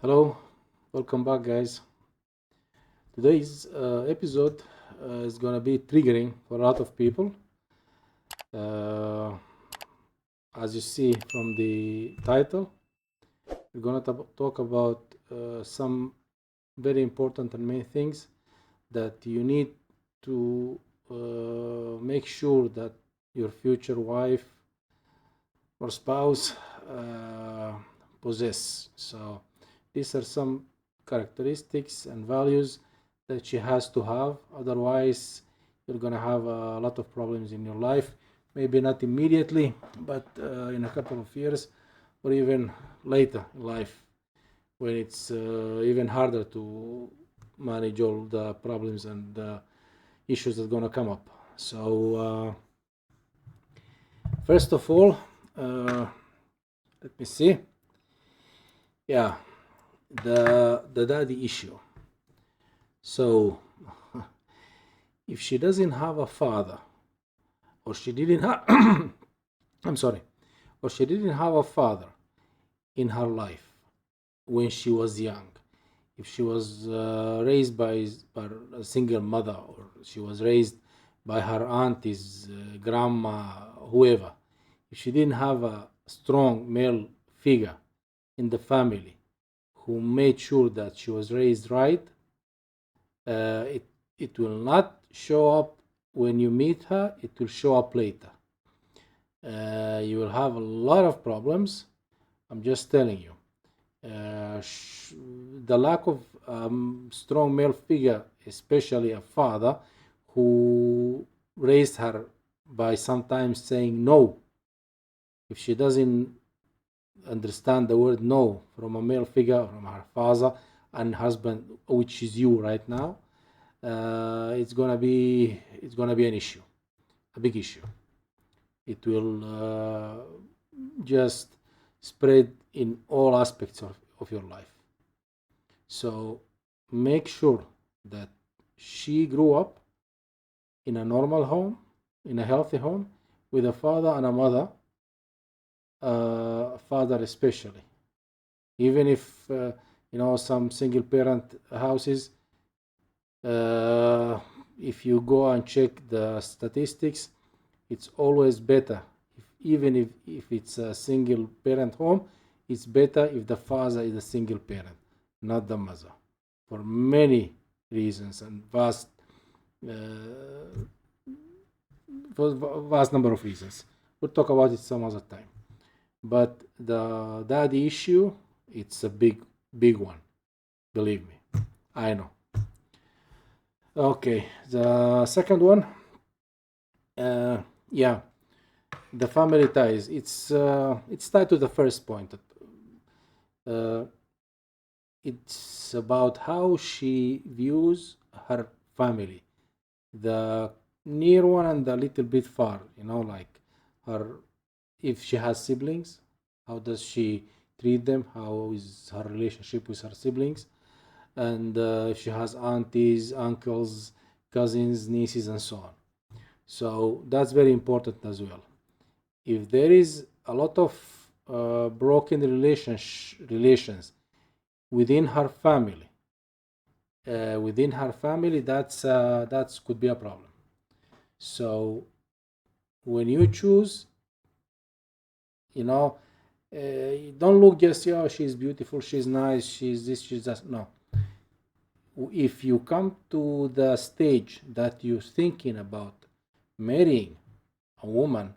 Hello, welcome back, guys. Today's episode is gonna be triggering for a lot of people. Uh, as you see from the title, we're gonna talk about some very important and main things that you need to make sure that your future wife or spouse uh, possess. So these are some characteristics and values that she has to have. Otherwise, you're gonna have a lot of problems in your life. Maybe not immediately, but in a couple of years, or even later in life, when it's even harder to manage all the problems and issues that are gonna come up. So first of all, uh, let me see. Yeah, the daddy issue. So if she doesn't have a father, or she didn't have, I'm sorry, or she didn't have a father in her life when she was young, if she was raised by a single mother, or she was raised by her aunties, grandma, whoever, if she didn't have a strong male figure in the family who made sure that she was raised right, it will not show up when you meet her. It will show up later. You will have a lot of problems. I'm just telling you. The lack of strong male figure, especially a father who raised her by sometimes saying no. If she doesn't understand the word no from a male figure, from her father and husband, which is you right now, it's gonna be an issue, a big issue. It will just spread in all aspects of your life. So make sure that she grew up in a normal home, in a healthy home, with a father and a mother, father especially. Even if some single parent houses, uh, if you go and check the statistics, it's always better. Even if it's a single parent home, it's better if the father is a single parent, not the mother, for many reasons and uh, vast number of reasons. We'll talk about it some other time. But the daddy issue, it's a big one. Believe me, I know. Okay, the second one, yeah, the family ties. It's tied to the first point. Uh, it's about how she views her family, the near one and the little bit far. Like her, if she has siblings, how does she treat them? How is her relationship with her siblings? And if she has aunties, uncles, cousins, nieces, and so on. So that's very important as well. If there is a lot of broken relations within her family, that's could be a problem. So when you choose, you know, don't look just, yeah, she's beautiful, she's nice, she's this, she's that. No, if you come to the stage that you're thinking about marrying a woman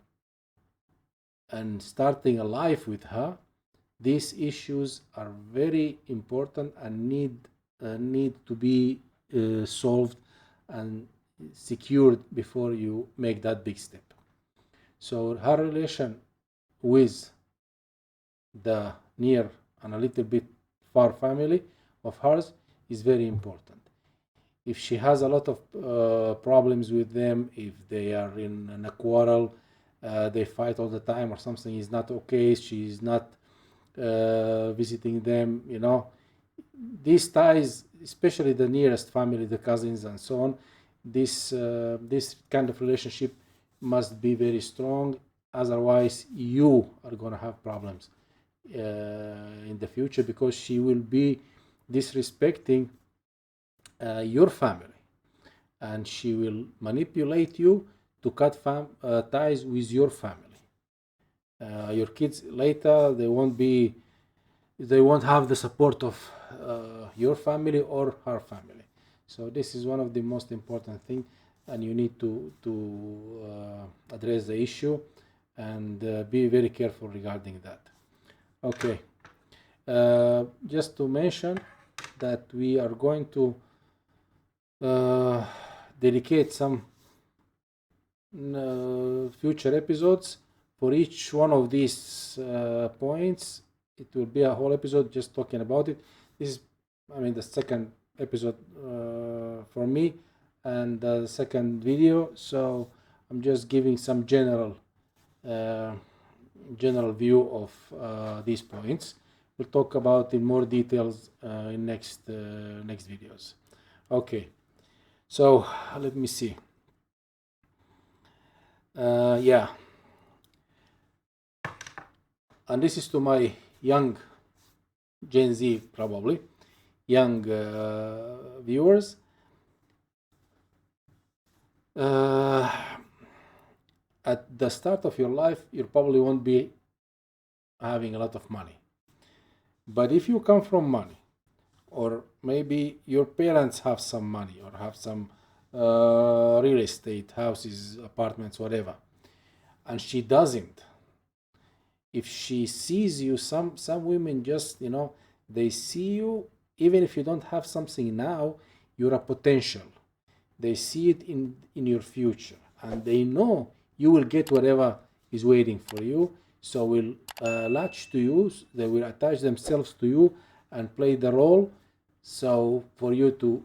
and starting a life with her, these issues are very important and need to be solved and secured before you make that big step. So her relation with the near and a little bit far family of hers is very important. If she has a lot of problems with them, if they are in a quarrel, they fight all the time, or something is not okay, she's not visiting them, these ties, especially the nearest family, the cousins and so on, this kind of relationship must be very strong. Otherwise, you are going to have problems in the future, because she will be disrespecting your family, and she will manipulate you to cut ties with your family. Your kids later, they won't have the support of your family or her family. So this is one of the most important thing, and you need to address the issue and be very careful regarding that. Okay, just to mention that we are going to dedicate some future episodes for each one of these points. It will be a whole episode just talking about it. This is, the second episode for me, and the second video, so I'm just giving some general view of these points. We'll talk about in more details in next videos. Okay, so let me see. Yeah, and this is to my young Gen Z, probably young viewers. At the start of your life, you probably won't be having a lot of money, but if you come from money, or maybe your parents have some money or have some real estate, houses, apartments, whatever, and she doesn't, if she sees you, some women just, they see you, even if you don't have something now, you're a potential. They see it in your future, and they know you will get whatever is waiting for you, so will latch to you, they will attach themselves to you and play the role, so for you to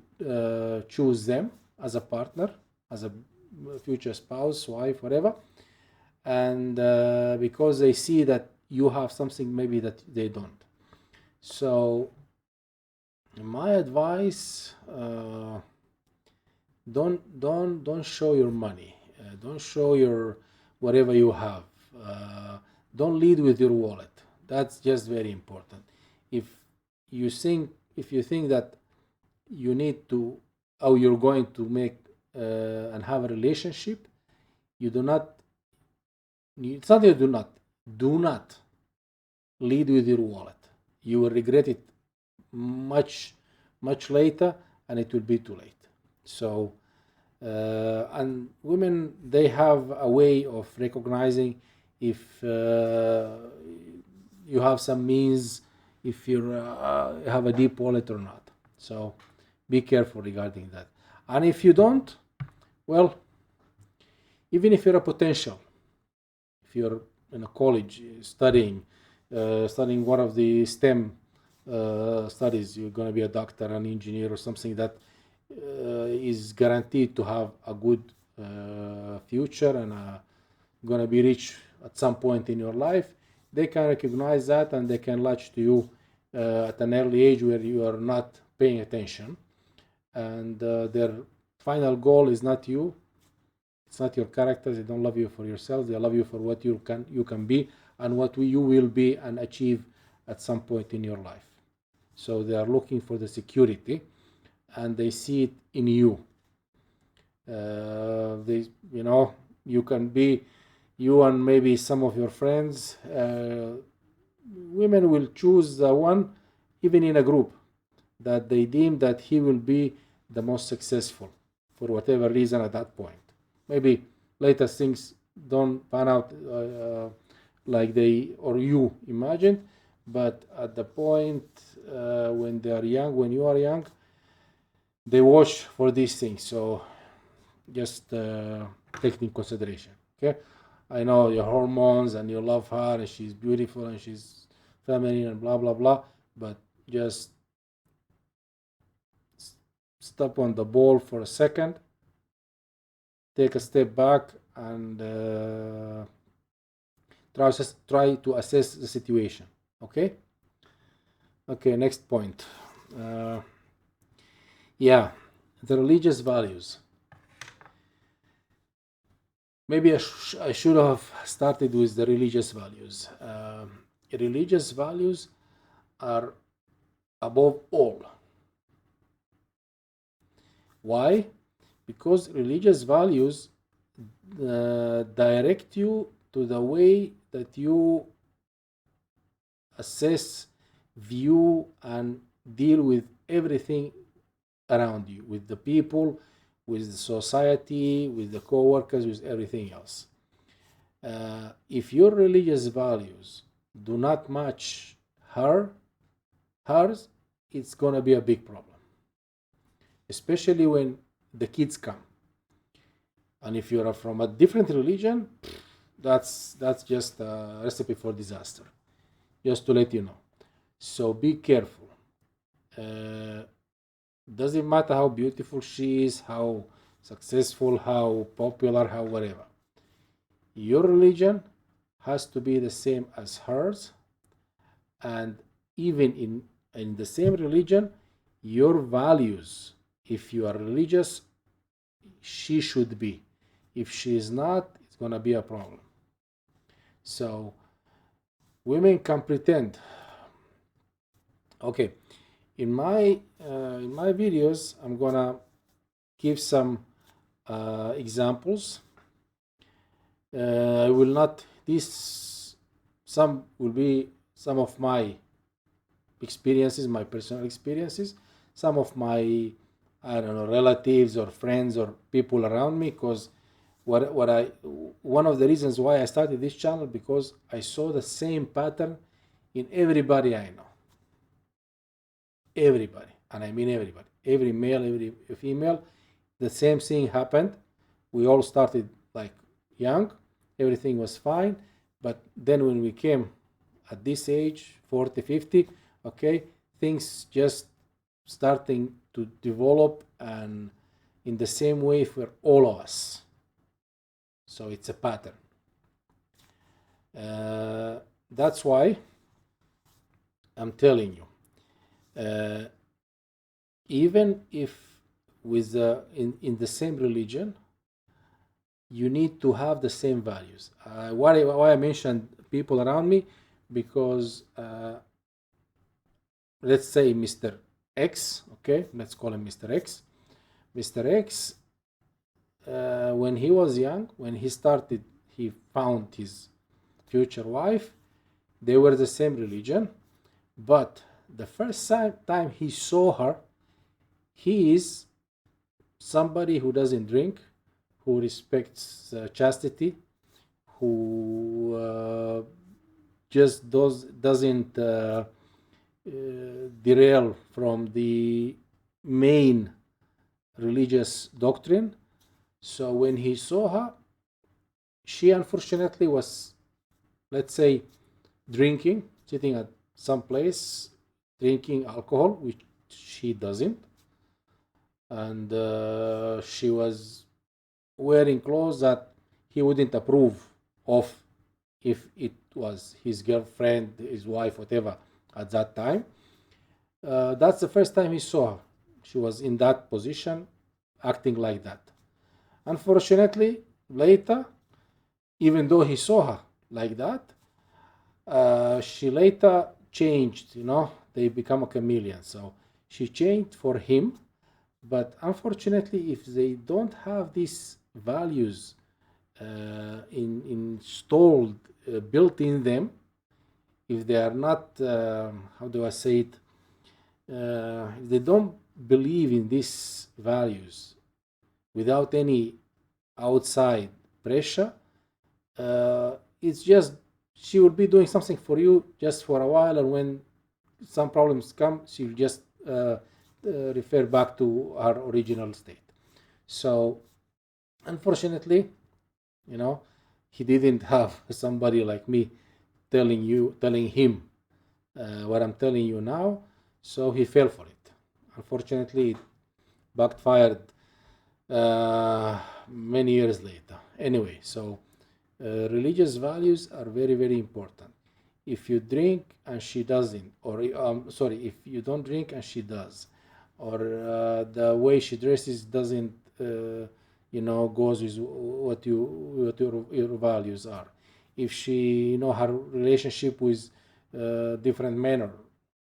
choose them as a partner, as a future spouse, wife, whatever. And because they see that you have something maybe that they don't. So my advice, don't show your money, don't show your whatever you have, don't lead with your wallet. That's just very important. If you think that you need to, or you're going to make and have a relationship, you do not, it's not you do not lead with your wallet. You will regret it much later, and it will be too late. So and women, they have a way of recognizing if you have some means, if you have a deep wallet or not. So be careful regarding that. And if you don't, well, even if you're a potential, if you're in a college studying one of the STEM studies, you're going to be a doctor, an engineer, or something that is guaranteed to have a good future and going to be rich at some point in your life, they can recognize that, and they can latch to you at an early age where you are not paying attention, and their final goal is not you. It's not your character. They don't love you for yourself. They love you for what you can be, and what you will be and achieve at some point in your life. So they are looking for the security, and they see it in you. You can be, you and maybe some of your friends. Women will choose the one, even in a group, that they deem that he will be the most successful for whatever reason at that point. Maybe later things don't pan out like they or you imagined, but at the point when they are young, when you are young, they watch for these things. So just take it in consideration. Okay, I know your hormones and you love her and she's beautiful and she's feminine and blah blah blah, but just stop on the ball for a second, take a step back, and try to assess the situation. Okay, next point. Yeah, the religious values. Maybe I should have started with the religious values. religious values are above all. Why? Because religious values direct you to the way that you assess, view, and deal with everything around you, with the people, with the society, with the co-workers, with everything else. If your religious values do not match hers, it's gonna be a big problem, especially when the kids come. And if you're from a different religion, that's just a recipe for disaster. Just to let you know. So be careful. Doesn't matter how beautiful she is, how successful, how popular, how whatever. Your religion has to be the same as hers, and even in the same religion, your values, if you are religious, she should be. If she is not, it's gonna be a problem. So women can pretend. Okay, in my videos, I'm gonna give some examples. I will not. Some will be some of my experiences, my personal experiences. Some of my, I don't know, relatives or friends or people around me, because one of the reasons why I started this channel, because I saw the same pattern in everybody I know. Everybody, and I mean everybody, every male, every female, the same thing happened. We all started like young, everything was fine, but then when we came at this age, 40, 50, okay, things just starting to develop, and in the same way for all of us. So it's a pattern. That's why I'm telling you, even if with in the same religion, you need to have the same values. Why I mentioned people around me, because let's say Mr. X, okay, let's call him Mr. X. Mr. X, when he was young, when he found his future wife, they were the same religion, but the first time he saw her, he is somebody who doesn't drink, who respects chastity, who just doesn't derail from the main religious doctrine. So when he saw her, she unfortunately was, let's say, drinking, sitting at some place, drinking alcohol, which she doesn't. And she was wearing clothes that he wouldn't approve of if it was his girlfriend, his wife, whatever, at that time. That's the first time he saw her. She was in that position, acting like that. Unfortunately, later, even though he saw her like that, she later changed, they become a chameleon. So she changed for him. But unfortunately, if they don't have these values installed, built in them, if they are not, how do I say it, if they don't believe in these values without any outside pressure, it's just, she will be doing something for you just for a while, and when some problems come, she'll just refer back to her original state. So unfortunately, he didn't have somebody like me telling him what I'm telling you now, so he fell for it. Unfortunately, it backfired many years later. Anyway, so religious values are very, very important. If you drink and she doesn't, or if you don't drink and she does, or the way she dresses doesn't goes with what your values are, if she her relationship with different manner,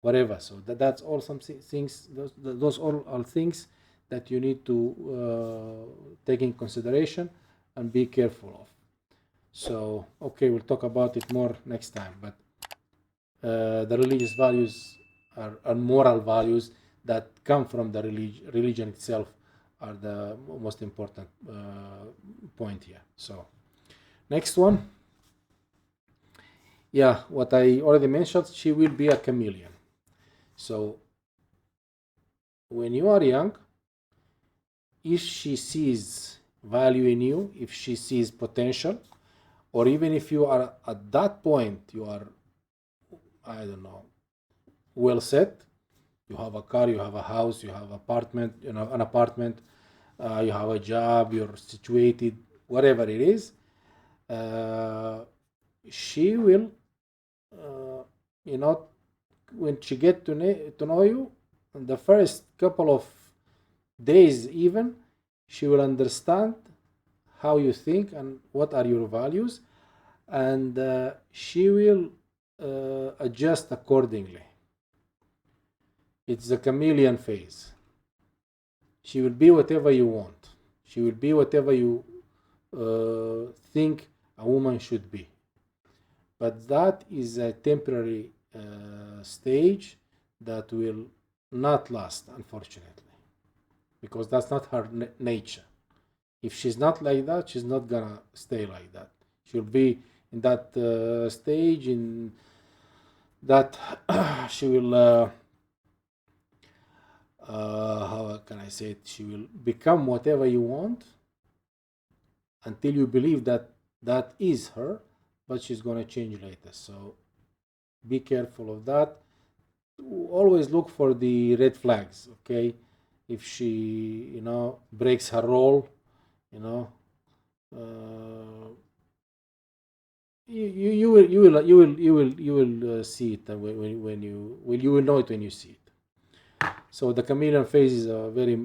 whatever. So that's all some things. Those all are things that you need to take in consideration and be careful of. So okay, we'll talk about it more next time. But the religious values are moral values that come from the religion itself are the most important point here. So next one, yeah, what I already mentioned, she will be a chameleon. So when you are young, if she sees value in you, if she sees potential, or even if you are at that point, you are, I don't know, well set, you have a car, you have a house, you have apartment, you know, an apartment, you have a job, you're situated, whatever it is, uh, she will, uh, you know, when she get to know you, in the first couple of days even, she will understand how you think and what are your values, and she will adjust accordingly. It's the chameleon phase. She will be whatever you want. She will be whatever you think a woman should be. But that is a temporary stage that will not last, unfortunately, because that's not her nature. If she's not like that, she's not gonna stay like that. She'll be in that stage, in that she will. How can I say it? She will become whatever you want until you believe that that is her, but she's gonna change later. So be careful of that. Always look for the red flags. Okay, if she, breaks her role, you know, you will see it when you will know it when you see it. So the chameleon phase is a very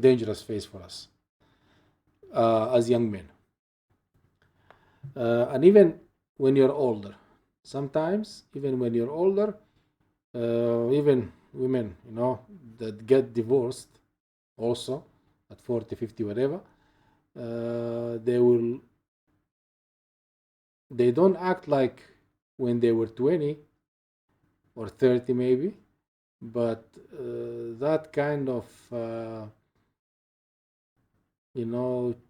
dangerous phase for us as young men, and even when you're older. Sometimes, even when you're older, even women, that get divorced, also at 40, 50, whatever, they don't act like when they were 20 or 30 maybe, but that kind of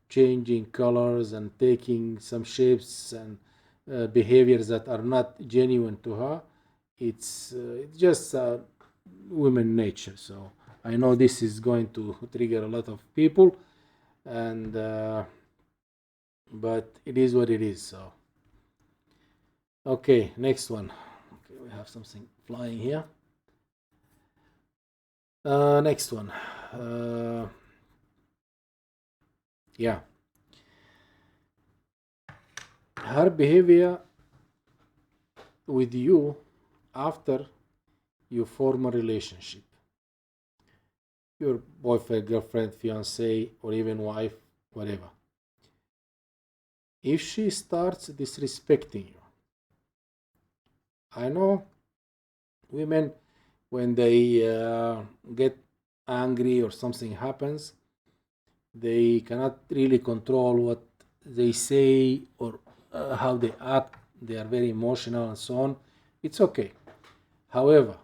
changing colors and taking some shapes and behaviors that are not genuine to her, it's just women nature. So I know this is going to trigger a lot of people, and but it is what it is. So okay, next one. Okay, we have something flying here. Next one. Yeah, her behavior with you after you form a relationship, your boyfriend, girlfriend, fiance, or even wife, whatever. If she starts disrespecting you, I know women, when they get angry or something happens, they cannot really control what they say or how they act. They are very emotional and so on. It's okay. However,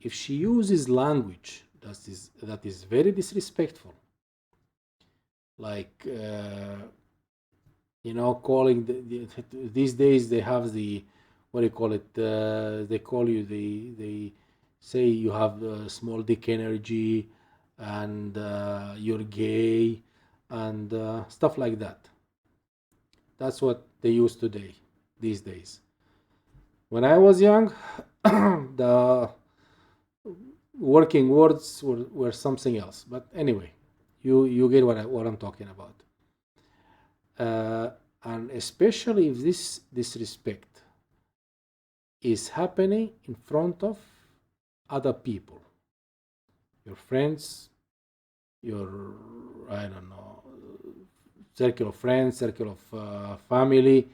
if she uses language that is very disrespectful, like calling these days they have the, what do you call it? They call you, they say you have small dick energy, and you're gay, and stuff like that. That's what they use today, these days. When I was young, the working words were something else. But anyway, you get what I'm talking about. And especially if this disrespect is happening in front of other people, your friends, your, I don't know, circle of friends, circle of family,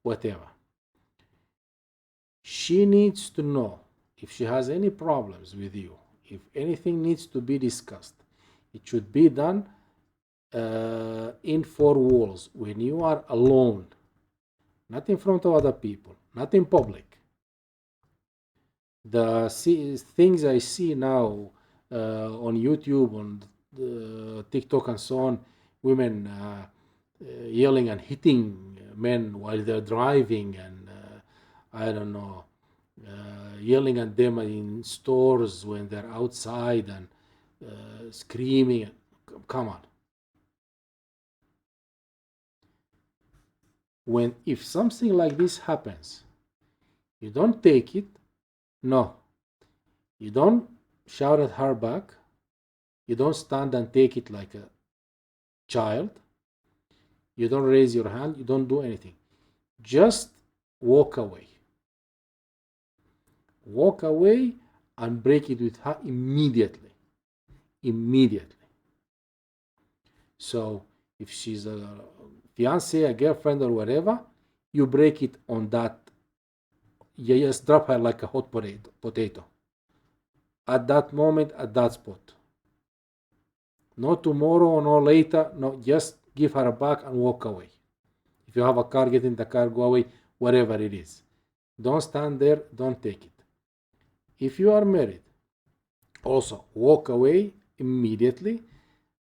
whatever. She needs to know if she has any problems with you, if anything needs to be discussed. It should be done in four walls when you are alone, not in front of other people, not in public. The things I see now on YouTube, on TikTok, and so on, women yelling and hitting men while they're driving, and I don't know, yelling at them in stores when they're outside and screaming. Come on. When if something like this happens, you don't take it. No, you don't shout at her back. You don't stand and take it like a child. You don't raise your hand. You don't do anything. Just walk away. Walk away and break it with her immediately. Immediately. So if she's a fiance, a girlfriend, or whatever, you break it on that. You just drop her like a hot potato. At that moment, at that spot. No tomorrow, no later. No, just give her a back and walk away. If you have a car, get in the car, go away, whatever it is. Don't stand there, don't take it. If you are married, also walk away immediately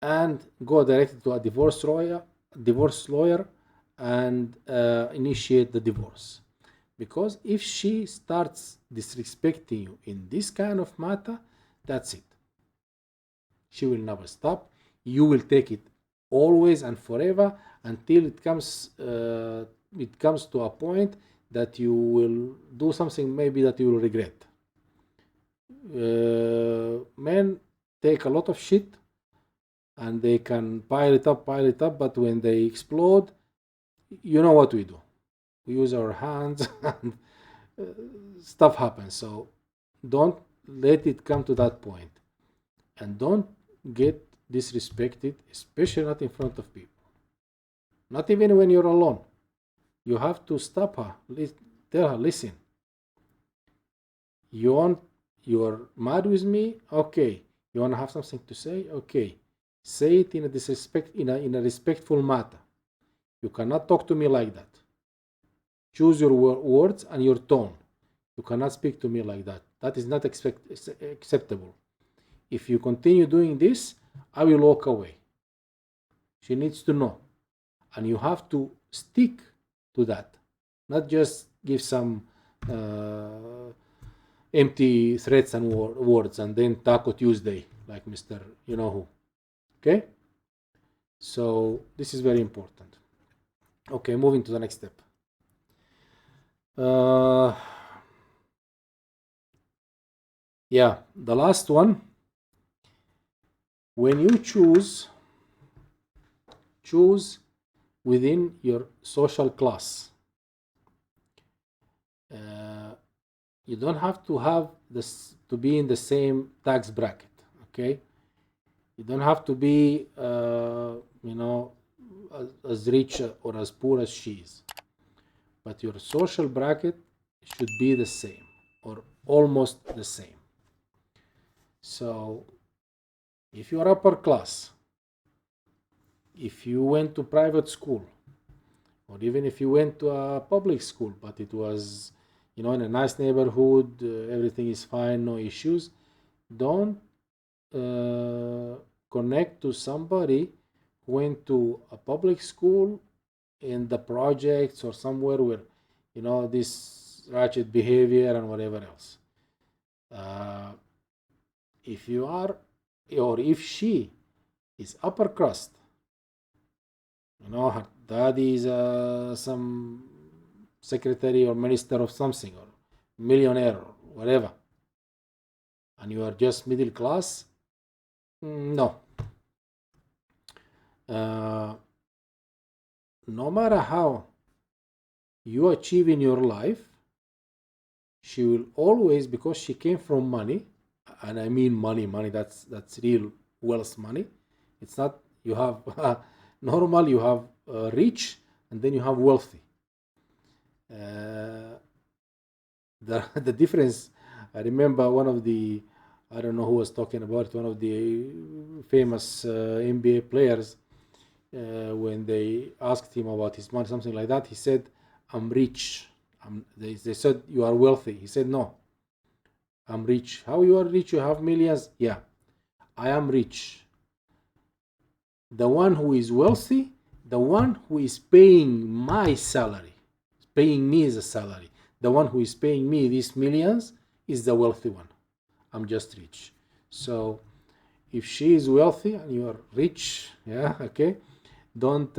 and go directly to a divorce lawyer, and initiate the divorce. Because if she starts disrespecting you in this kind of matter, that's it. She will never stop. You will take it always and forever until it comes to a point that you will do something maybe that you will regret. Men take a lot of shit and they can pile it up, but when they explode, you know what we do. We use our hands and stuff happens. So don't let it come to that point. And don't get disrespected, especially not in front of people. Not even when you're alone. You have to stop her. Tell her, listen, you're mad with me? Okay. You want to have something to say? Okay. Say it in a respectful manner. You cannot talk to me like that. Choose your words and your tone. You cannot speak to me like that. That is not acceptable. If you continue doing this, I will walk away. She needs to know. And you have to stick to that. Not just give some empty threats and words and then Taco Tuesday, like Mr. You know who. Okay? So this is very important. Okay, moving to the next step. Yeah, the last one. When you choose within your social class. You don't have to have this to be in the same tax bracket. Okay, you don't have to be as rich or as poor as she is, but your social bracket should be the same or almost the same. So if you are upper class, if you went to private school, or even if you went to a public school, but it was, in a nice neighborhood, everything is fine, no issues, don't connect to somebody who went to a public school in the projects or somewhere where, this ratchet behavior and whatever else. If you are, or if she is upper crust, her daddy is some secretary or minister of something or millionaire or whatever, and you are just middle class, no. No matter how you achieve in your life, she will always, because she came from money, and I mean money, that's real wealth money. It's not you have normal, you have rich, and then you have wealthy. the difference. I remember one of the, I don't know who was talking about it, one of the famous NBA players, when they asked him about his money, something like that, he said, I'm rich. They said, you are wealthy. He said, no, I'm rich. How you are rich? You have millions? Yeah, I am rich. The one who is wealthy, the one who is paying my salary, paying me as a salary, the one who is paying me these millions is the wealthy one. I'm just rich. So if she is wealthy and you are rich, yeah, okay, don't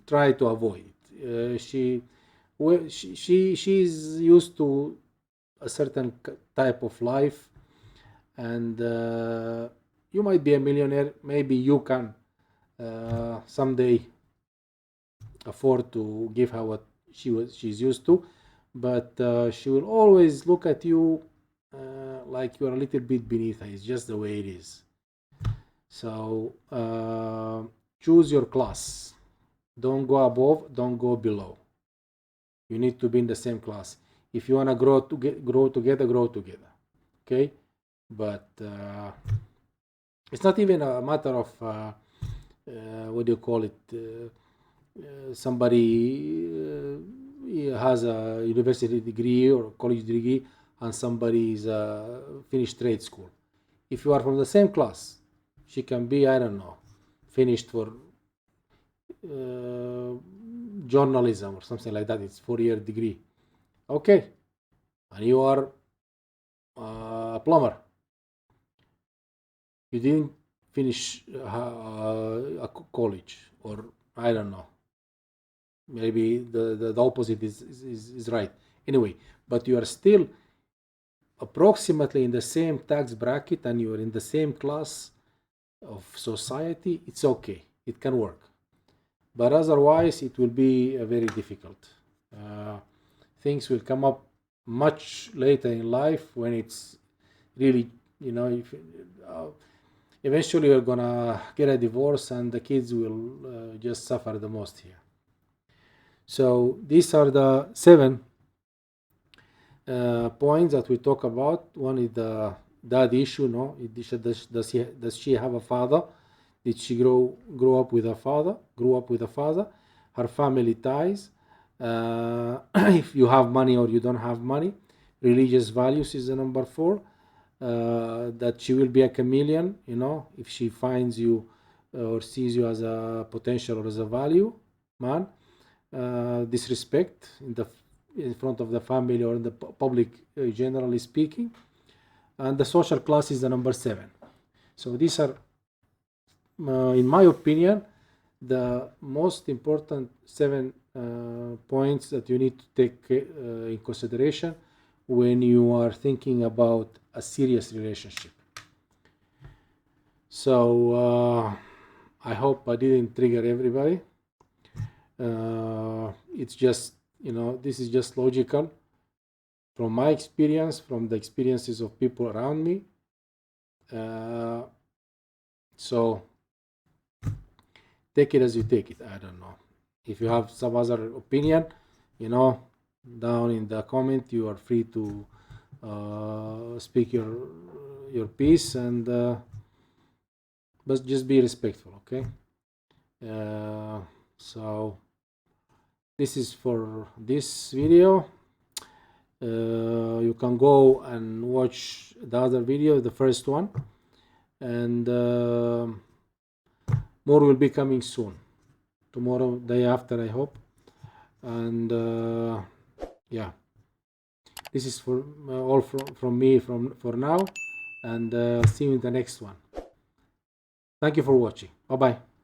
try to avoid it. She's used to a certain type of life, and you might be a millionaire. Maybe you can someday afford to give her what she's used to, but she will always look at you like you're a little bit beneath her. It's just the way it is. So choose your class. Don't go above, don't go below. You need to be in the same class. If you want to grow together. Okay, but it's not even a matter of what do you call it? Somebody has a university degree or college degree, and somebody is finished trade school. If you are from the same class, she can be, I don't know, finished for journalism or something like that. It's 4-year degree. Okay, and you are a plumber. You didn't finish a college, or I don't know. Maybe the opposite is right. Anyway, but you are still approximately in the same tax bracket and you are in the same class of society. It's okay. It can work. But otherwise, it will be very difficult. Things will come up much later in life when it's really, if, eventually you're gonna get a divorce and the kids will just suffer the most here. So these are the 7 points that we talk about. One is the dad issue. No, does she have a father? Did she grow up with a father? Grew up with a father? Her family ties. If you have money or you don't have money. Religious values is the number 4. That she will be a chameleon. If she finds you or sees you as a potential or as a value man. Disrespect in front of the family or in the public, generally speaking. And the social class is the number 7. So these are, in my opinion, the most important 7 points that you need to take in consideration when you are thinking about a serious relationship. So I hope I didn't trigger everybody. It's just, this is just logical from my experience, from the experiences of people around me. So take it as you take it. I don't know. If you have some other opinion, down in the comment, you are free to speak your piece, and but just be respectful, okay? So this is for this video. You can go and watch the other video, the first one, and more will be coming soon. Tomorrow, day after, I hope. And yeah, this is for all from me for now, and see you in the next one. Thank you for watching. Bye bye.